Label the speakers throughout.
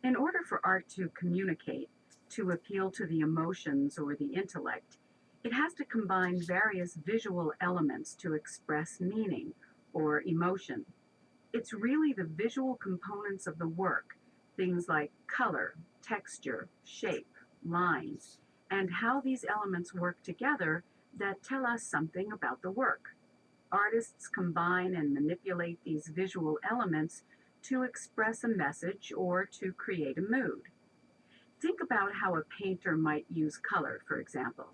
Speaker 1: In order for art to communicate, to appeal to the emotions or the intellect, it has to combine various visual elements to express meaning or emotion. It's really the visual components of the work, things like color, texture, shape, lines, and how these elements work together that tell us something about the work. Artists combine and manipulate these visual elements to express a message or to create a mood. Think about how a painter might use color, for example.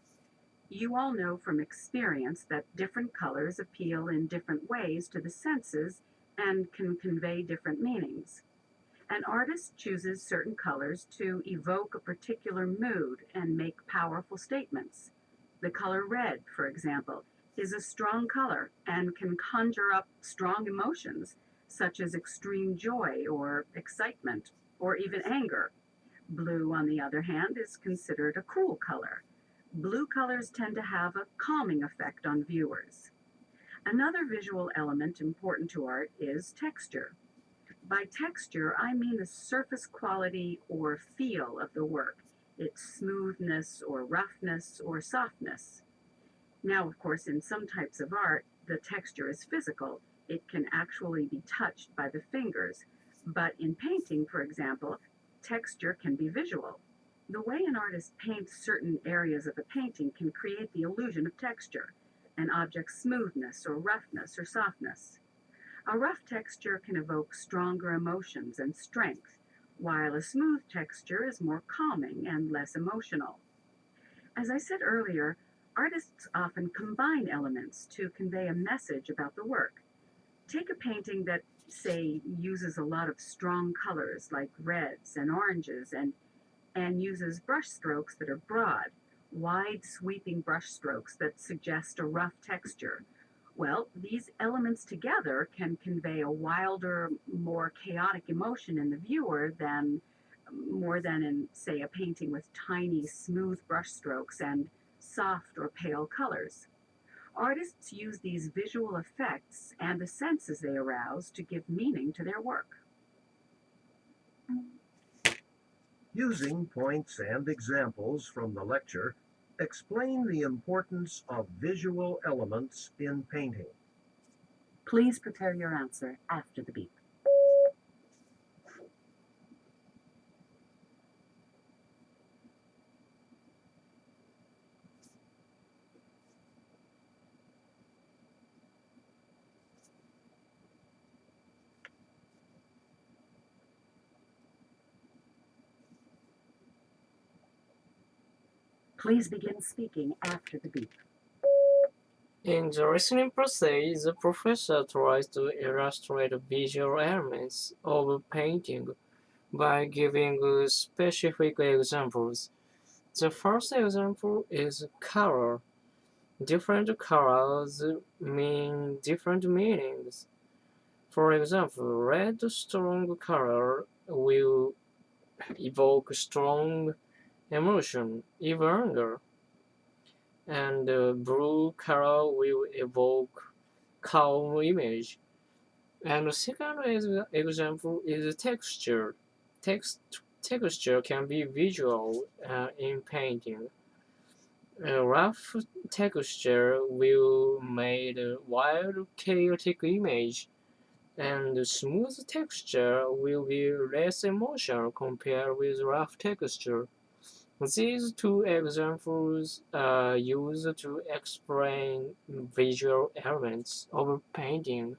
Speaker 1: You all know from experience that different colors appeal in different ways to the senses and can convey different meanings. An artist chooses certain colors to evoke a particular mood and make powerful statements. The color red, for example, is a strong color and can conjure up strong emotions, such as extreme joy or excitement, or even anger. Blue, on the other hand, is considered a cool color. Blue colors tend to have a calming effect on viewers. Another visual element important to art is texture. By texture, I mean the surface quality or feel of the work, its smoothness or roughness or softness. Now, of course, in some types of art, the texture is physical. It can actually be touched by the fingers. But in painting, for example, texture can be visual. The way an artist paints certain areas of a painting can create the illusion of texture, an object's smoothness or roughness or softness. A rough texture can evoke stronger emotions and strength, while a smooth texture is more calming and less emotional. As I said earlier, artists often combine elements to convey a message about the work. Take a painting that, say, uses a lot of strong colors like reds and oranges and uses brush strokes that are broad, wide sweeping brush strokes that suggest a rough texture. Well, these elements together can convey a wilder, more chaotic emotion in the viewer than more than in, say, a painting with tiny, smooth brush strokes and soft or pale colors. Artists use these visual effects and the senses they arouse to give meaning to their work.
Speaker 2: Using points and examples from the lecture, explain the importance of visual elements in painting.
Speaker 1: Please prepare your answer after the beep. Please begin speaking after the beep.
Speaker 3: In the listening process, the professor tries to illustrate visual elements of a painting by giving specific examples. The first example is color. Different colors mean different meanings. For example, red strong color will evoke strong emotion, even anger, and blue color will evoke calm image. And the second example is texture. Texture can be visual in painting. A rough texture will make a wild, chaotic image, and smooth texture will be less emotional compared with rough texture. These two examples are used to explain visual elements of painting.